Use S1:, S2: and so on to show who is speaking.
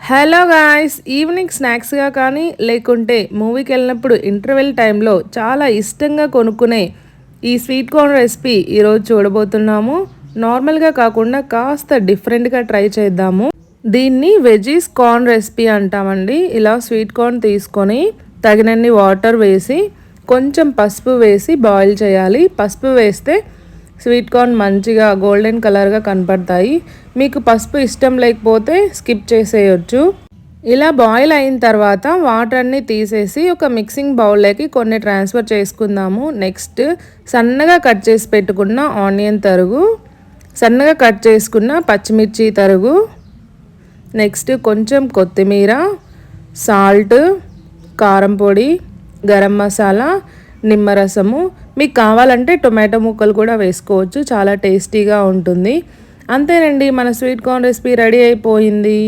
S1: Hello guys, evening స్నాక్స్గా కానీ లేకుంటే మూవీకి వెళ్ళినప్పుడు ఇంటర్వెల్ టైంలో చాలా ఇష్టంగా కొనుక్కునే ఈ స్వీట్ కార్న్ రెసిపీ ఈరోజు చూడబోతున్నాము. నార్మల్గా కాకుండా కాస్త డిఫరెంట్గా ట్రై చేద్దాము. దీన్ని వెజీస్ కార్న్ రెసిపీ అంటామండి. ఇలా స్వీట్ కార్న్ తీసుకొని తగినన్ని వాటర్ వేసి కొంచెం పసుపు వేసి బాయిల్ చేయాలి. పసుపు వేస్తే స్వీట్ కార్న్ మంచిగా గోల్డెన్ కలర్గా కనపడతాయి. మీకు పసుపు ఇష్టం లేకపోతే స్కిప్ చేసేయచ్చు. ఇలా బాయిల్ అయిన తర్వాత వాటర్ అన్నీ తీసేసి ఒక మిక్సింగ్ బౌల్లోకి కొన్ని ట్రాన్స్ఫర్ చేసుకుందాము. నెక్స్ట్ సన్నగా కట్ చేసి పెట్టుకున్న ఆనియన్ తరుగు, సన్నగా కట్ చేసుకున్న పచ్చిమిర్చి తరుగు, నెక్స్ట్ కొంచెం కొత్తిమీర, సాల్ట్, కారం పొడి, గరం మసాలా, నిమ్మరసము. మీకు కావాలంటే టొమాటో ముక్కలు కూడా వేసుకోవచ్చు, చాలా టేస్టీగా ఉంటుంది. అంతేనండి, మన స్వీట్ కార్న్ రెసిపీ రెడీ అయిపోయింది.